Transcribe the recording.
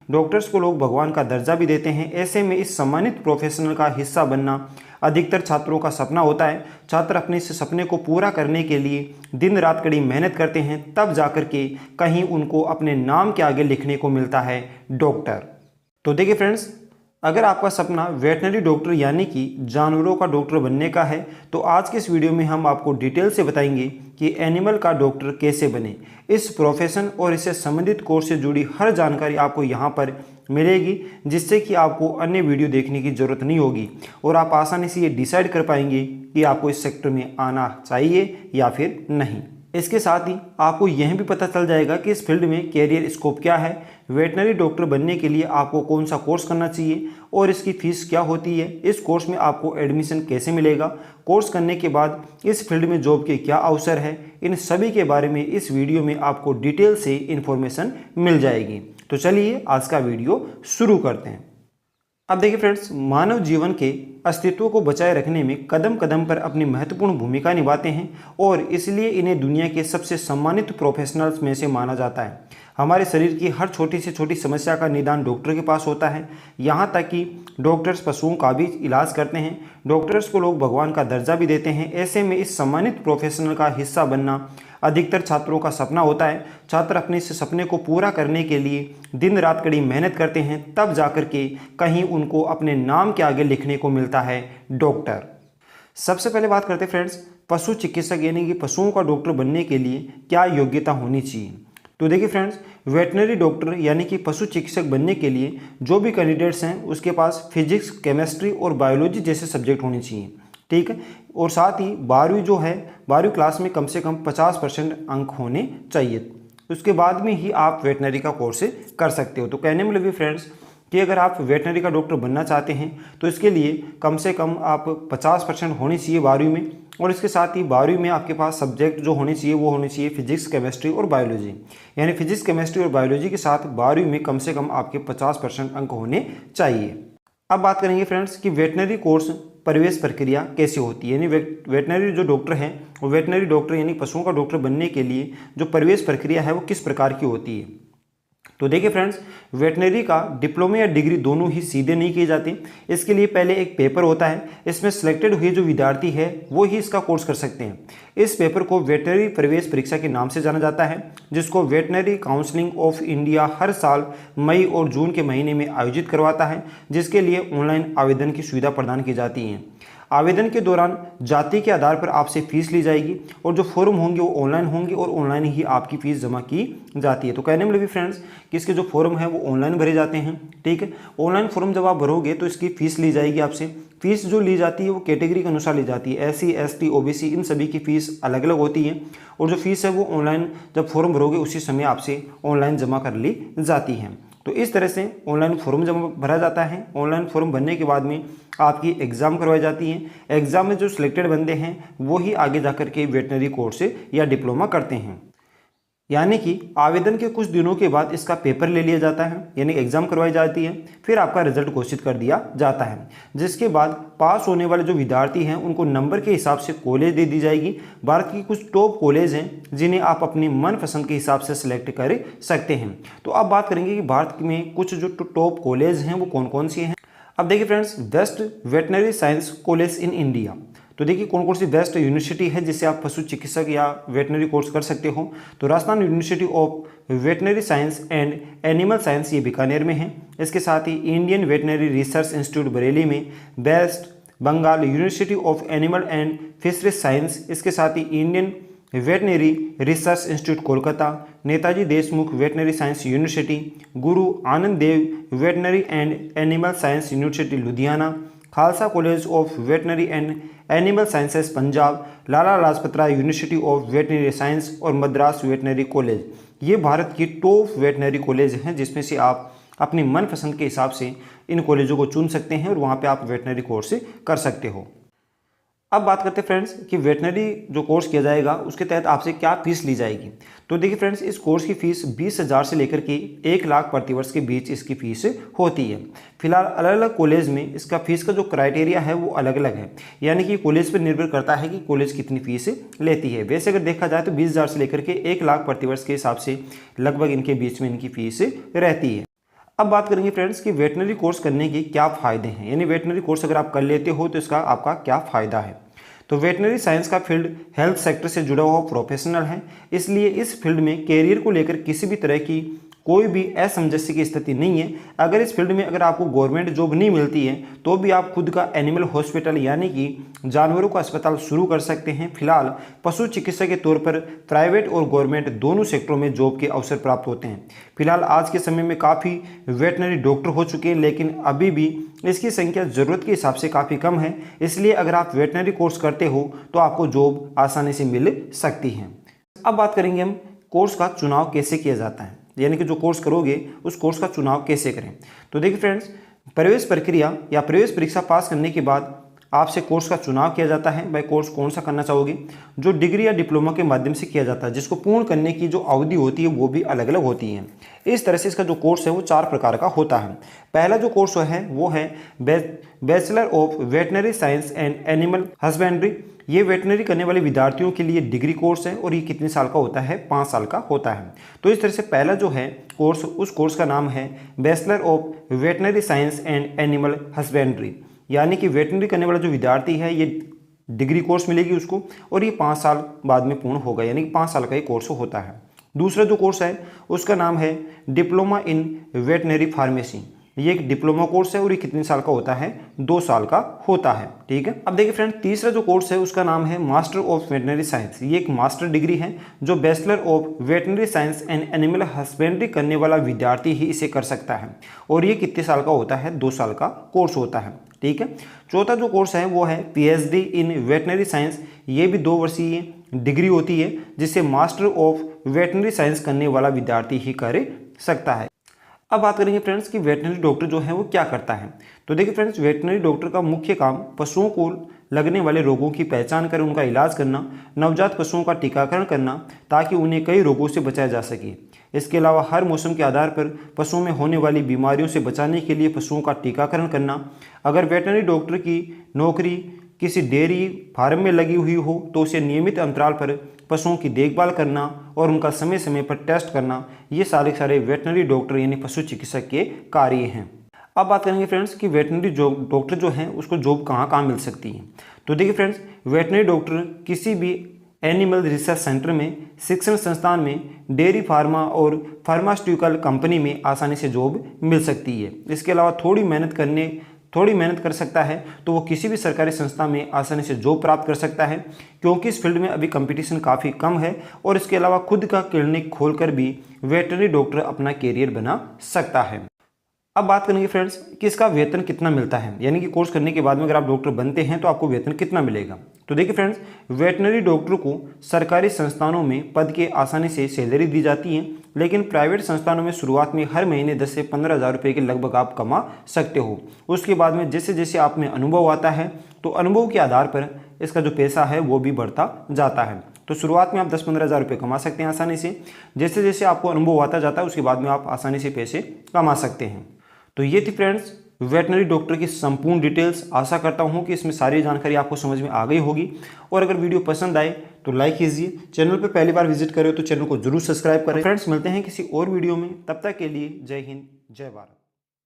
Doctors को लोग भगवान का दर्जा भी देते हैं। ऐसे में इस सम्मानित प्रोफेशनल का हिस्सा बनना अधिकतर छात्रों का सपना होता है। छात्र अपने इस सपने को पूरा करने के लिए दिन रात कड़ी मेहनत करते हैं, तब जाकर के कहीं उनको अपने नाम के आगे लिखने को मिलता है डॉक्टर। तो देखिए फ्रेंड्स, अगर आपका सपना वेटनरी डॉक्टर यानी कि जानवरों का डॉक्टर बनने का है, तो आज के इस वीडियो में हम आपको डिटेल से बताएंगे कि एनिमल का डॉक्टर कैसे बने। इस प्रोफेशन और इससे संबंधित कोर्स से जुड़ी हर जानकारी आपको यहाँ पर मिलेगी, जिससे कि आपको अन्य वीडियो देखने की ज़रूरत नहीं होगी और आप आसानी से ये डिसाइड कर पाएंगे कि आपको इस सेक्टर में आना चाहिए या फिर नहीं। इसके साथ ही आपको यह भी पता चल जाएगा कि इस फील्ड में कैरियर स्कोप क्या है, वेटनरी डॉक्टर बनने के लिए आपको कौन सा कोर्स करना चाहिए और इसकी फ़ीस क्या होती है, इस कोर्स में आपको एडमिशन कैसे मिलेगा, कोर्स करने के बाद इस फील्ड में जॉब के क्या अवसर है, इन सभी के बारे में इस वीडियो में आपको डिटेल से इन्फॉर्मेशन मिल जाएगी। तो चलिए आज का वीडियो शुरू करते हैं। अब देखिए फ्रेंड्स, मानव जीवन के अस्तित्व को बचाए रखने में कदम कदम पर अपनी महत्वपूर्ण भूमिका निभाते हैं और इसलिए इन्हें दुनिया के सबसे सम्मानित प्रोफेशनल्स में से माना जाता है। हमारे शरीर की हर छोटी से छोटी समस्या का निदान डॉक्टर के पास होता है। यहाँ तक कि डॉक्टर्स पशुओं का भी इलाज करते हैं। डॉक्टर्स को लोग भगवान का दर्जा भी देते हैं। ऐसे में इस सम्मानित प्रोफेशनल का हिस्सा बनना अधिकतर छात्रों का सपना होता है। छात्र अपने इस सपने को पूरा करने के लिए दिन रात कड़ी मेहनत करते हैं, तब जाकर के कहीं उनको अपने नाम के आगे लिखने को मिलता है डॉक्टर। सबसे पहले बात करते हैं फ्रेंड्स, पशु चिकित्सक यानी कि पशुओं का डॉक्टर बनने के लिए क्या योग्यता होनी चाहिए। तो देखिए फ्रेंड्स, वेटनरी डॉक्टर यानी कि पशु चिकित्सक बनने के लिए जो भी कैंडिडेट्स हैं उसके पास फिजिक्स, केमिस्ट्री और बायोलॉजी जैसे सब्जेक्ट होने चाहिए, ठीक है। और साथ ही 12वीं जो है 12वीं क्लास में कम से कम 50% अंक होने चाहिए। उसके बाद में ही आप वेटनरी का कोर्स कर सकते हो। तो कहने में लगे फ्रेंड्स कि अगर आप वेटनरी का डॉक्टर बनना चाहते हैं तो इसके लिए कम से कम आप 50% होनी चाहिए 12वीं में, और इसके साथ ही 12वीं में आपके पास सब्जेक्ट जो होने चाहिए वो होने चाहिए फिजिक्स, केमिस्ट्री और बायोलॉजी। यानी फिजिक्स, केमिस्ट्री और बायोलॉजी के साथ 12वीं में कम से कम आपके 50% अंक होने चाहिए। अब बात करेंगे फ्रेंड्स कि वेटनरी कोर्स प्रवेश प्रक्रिया कैसे होती है, यानी वेटनरी जो डॉक्टर हैं वो वेटनरी डॉक्टर यानी पशुओं का डॉक्टर बनने के लिए जो प्रवेश प्रक्रिया है वो किस प्रकार की होती है। तो देखिए फ्रेंड्स, वेटनरी का डिप्लोमा या डिग्री दोनों ही सीधे नहीं किए जाते। इसके लिए पहले एक पेपर होता है। इसमें सिलेक्टेड हुए जो विद्यार्थी है वो ही इसका कोर्स कर सकते हैं। इस पेपर को वेटनरी प्रवेश परीक्षा के नाम से जाना जाता है, जिसको वेटनरी काउंसिलिंग ऑफ इंडिया हर साल मई और जून के महीने में आयोजित करवाता है, जिसके लिए ऑनलाइन आवेदन की सुविधा प्रदान की जाती है। आवेदन के दौरान जाति के आधार पर आपसे फीस ली जाएगी और जो फॉर्म होंगे वो ऑनलाइन होंगे और ऑनलाइन ही आपकी फ़ीस जमा की जाती है। तो कहने में लगे फ्रेंड्स कि इसके जो फॉर्म है वो ऑनलाइन भरे जाते हैं, ठीक है। ऑनलाइन फॉर्म जब आप भरोगे तो इसकी फ़ीस ली जाएगी आपसे। फ़ीस जो ली जाती है वो कैटेगरी के अनुसार ली जाती है। SC, ST, OBC इन सभी की फ़ीस अलग अलग होती है और जो फीस है वो ऑनलाइन जब फॉर्म भरोगे उसी समय आपसे ऑनलाइन जमा कर ली जाती है। तो इस तरह से ऑनलाइन फॉर्म जमा भरा जाता है। ऑनलाइन फॉर्म भरने के बाद में आपकी एग्ज़ाम करवाई जाती है। एग्ज़ाम में जो सिलेक्टेड बंदे हैं वो ही आगे जाकर के वेटनरी कोर्स या डिप्लोमा करते हैं। यानी कि आवेदन के कुछ दिनों के बाद इसका पेपर ले लिया जाता है, यानी एग्ज़ाम करवाई जाती है, फिर आपका रिजल्ट घोषित कर दिया जाता है, जिसके बाद पास होने वाले जो विद्यार्थी हैं उनको नंबर के हिसाब से कॉलेज दे दी जाएगी। भारत की कुछ टॉप कॉलेज हैं जिन्हें आप अपनी मनपसंद के हिसाब से सिलेक्ट कर सकते हैं। तो अब बात करेंगे कि भारत में कुछ जो टॉप कॉलेज हैं वो कौन कौन सी हैं। अब देखिए friends, best veterinary science college in India. तो देखिए कौन कौन सी बेस्ट यूनिवर्सिटी है जिससे आप पशु चिकित्सक या वेटनरी कोर्स कर सकते हो। तो Rajasthan university of veterinary science and animal science ये बीकानेर में है। इसके साथ ही Indian veterinary research institute Bareilly में। West Bengal university of animal and fisheries science, इसके साथ ही Indian veterinary research institute Kolkata. Netaji Deshmukh veterinary science university. Guru Anand Dev veterinary and animal science university Ludhiana. Khalsa college of veterinary and animal sciences Punjab. Lala Lajpat Rai university of veterinary science और Madras veterinary college. ये भारत की top veterinary college हैं जिसमें से आप अपनी मनपसंद के हिसाब से इन कॉलेजों को चुन सकते हैं और वहाँ पे आप वेटनरी कोर्स कर सकते हो। अब बात करते हैं फ्रेंड्स कि वेटनरी जो कोर्स किया जाएगा उसके तहत आपसे क्या फीस ली जाएगी। तो देखिए फ्रेंड्स, इस कोर्स की फ़ीस 20,000 से लेकर के 1 लाख प्रतिवर्ष के बीच इसकी फ़ीस होती है। फिलहाल अलग अलग कॉलेज में इसका फ़ीस का जो क्राइटेरिया है वो अलग अलग है, यानी कि कॉलेज पर निर्भर करता है कि कॉलेज कितनी फ़ीस लेती है। वैसे अगर देखा जाए तो 20,000 से लेकर के 1 लाख प्रतिवर्ष के हिसाब से लगभग इनके बीच में इनकी फ़ीस रहती है। अब बात करेंगे फ्रेंड्स कि वेटनरी कोर्स करने के क्या फ़ायदे हैं, यानी वेटनरी कोर्स अगर आप कर लेते हो तो इसका आपका क्या फ़ायदा है। तो वेटनरी साइंस का फील्ड हेल्थ सेक्टर से जुड़ा हुआ प्रोफेशनल है, इसलिए इस फील्ड में कैरियर को लेकर किसी भी तरह की कोई भी असमंजस्य की स्थिति नहीं है। अगर इस फील्ड में अगर आपको गवर्नमेंट जॉब नहीं मिलती है तो भी आप खुद का एनिमल हॉस्पिटल यानी कि जानवरों का अस्पताल शुरू कर सकते हैं। फिलहाल पशु चिकित्सक के तौर पर प्राइवेट और गवर्नमेंट दोनों सेक्टरों में जॉब के अवसर प्राप्त होते हैं। फिलहाल आज के समय में काफ़ी वेटनरी डॉक्टर हो चुके हैं, लेकिन अभी भी इसकी संख्या ज़रूरत के हिसाब से काफ़ी कम है। इसलिए अगर आप वेटनरी कोर्स करते हो तो आपको जॉब आसानी से मिल सकती है। अब बात करेंगे हम कोर्स का चुनाव कैसे किया जाता है, यानी कि जो कोर्स करोगे उस कोर्स का चुनाव कैसे करें। तो देखिए फ्रेंड्स, प्रवेश प्रक्रिया या प्रवेश परीक्षा पास करने के बाद आपसे कोर्स का चुनाव किया जाता है। भाई कोर्स कौन सा करना चाहोगे, जो डिग्री या डिप्लोमा के माध्यम से किया जाता है, जिसको पूर्ण करने की जो अवधि होती है वो भी अलग अलग होती है। इस तरह से इसका जो कोर्स है वो 4 प्रकार का होता है। पहला जो कोर्स है वो है bachelor of veterinary science and animal husbandry. ये वेटनरी करने वाले विद्यार्थियों के लिए डिग्री कोर्स है और ये कितने साल का होता है, 5 साल का होता है। तो इस तरह से पहला जो है कोर्स, उस कोर्स का नाम है bachelor of veterinary science and animal husbandry, यानी कि वेटनरी करने वाला जो विद्यार्थी है ये डिग्री कोर्स मिलेगी उसको, और ये 5 साल बाद में पूर्ण होगा, यानी कि 5 साल का ये कोर्स होता है। दूसरा जो कोर्स है उसका नाम है डिप्लोमा इन वेटनरी फार्मेसी। ये एक डिप्लोमा कोर्स है और ये कितने साल का होता है, 2 साल का होता है। ठीक है। अब देखिए फ्रेंड, तीसरा जो कोर्स है उसका नाम है मास्टर ऑफ वेटनरी साइंस। ये एक मास्टर डिग्री है जो bachelor of veterinary science and animal husbandry करने वाला विद्यार्थी ही इसे कर सकता है, और ये कितने साल का होता है, 2 साल का कोर्स होता है। ठीक है। चौथा जो कोर्स है वो है पीएचडी इन वेटनरी साइंस। ये भी 2 वर्षीय डिग्री होती है जिसे मास्टर ऑफ वेटनरी साइंस करने वाला विद्यार्थी ही कर सकता है। अब बात करेंगे फ्रेंड्स कि वेटनरी डॉक्टर जो है वो क्या करता है। तो देखिए फ्रेंड्स, वेटनरी डॉक्टर का मुख्य काम पशुओं को लगने वाले रोगों की पहचान कर उनका इलाज करना, नवजात पशुओं का टीकाकरण करना ताकि उन्हें कई रोगों से बचाया जा सके। इसके अलावा हर मौसम के आधार पर पशुओं में होने वाली बीमारियों से बचाने के लिए पशुओं का टीकाकरण करना। अगर वेटनरी डॉक्टर की नौकरी किसी डेयरी फार्म में लगी हुई हो तो उसे नियमित अंतराल पर पशुओं की देखभाल करना और उनका समय समय पर टेस्ट करना, ये सारे वेटनरी डॉक्टर यानी पशु चिकित्सक के कार्य हैं। अब बात करेंगे फ्रेंड्स कि वेटनरी डॉक्टर जो है उसको जॉब कहाँ मिल सकती है। तो देखिए फ्रेंड्स, वेटनरी डॉक्टर किसी भी एनिमल रिसर्च सेंटर में, शिक्षण संस्थान में, डेयरी फार्मा और फार्मास्यूटिकल कंपनी में आसानी से जॉब मिल सकती है। इसके अलावा थोड़ी मेहनत कर सकता है तो वो किसी भी सरकारी संस्था में आसानी से जॉब प्राप्त कर सकता है, क्योंकि इस फील्ड में अभी कंपटीशन काफ़ी कम है। और इसके अलावा खुद का क्लिनिक खोलकर भी वेटनरी डॉक्टर अपना कैरियर बना सकता है। अब बात करेंगे फ्रेंड्स कि इसका वेतन कितना मिलता है, यानी कि कोर्स करने के बाद में अगर आप डॉक्टर बनते हैं तो आपको वेतन कितना मिलेगा। तो देखिए फ्रेंड्स, वेटनरी डॉक्टर को सरकारी संस्थानों में पद के आसानी से सैलरी दी जाती है, लेकिन प्राइवेट संस्थानों में शुरुआत में हर महीने 10 से 15 हज़ार रुपये के लगभग आप कमा सकते हो। उसके बाद में जैसे जैसे आप में अनुभव आता है तो अनुभव के आधार पर इसका जो पैसा है वो भी बढ़ता जाता है। तो शुरुआत में आप 10-15 हज़ार रुपये कमा सकते हैं आसानी से। जैसे जैसे आपको अनुभव आता जाता है उसके बाद में आप आसानी से पैसे कमा सकते हैं। तो ये थी फ्रेंड्स वेटनरी डॉक्टर की संपूर्ण डिटेल्स। आशा करता हूँ कि इसमें सारी जानकारी आपको समझ में आ गई होगी। और अगर वीडियो पसंद आए तो लाइक कीजिए। चैनल पर पहली बार विजिट करें तो चैनल को जरूर सब्सक्राइब करें। फ्रेंड्स, मिलते हैं किसी और वीडियो में, तब तक के लिए जय हिंद, जय भारत।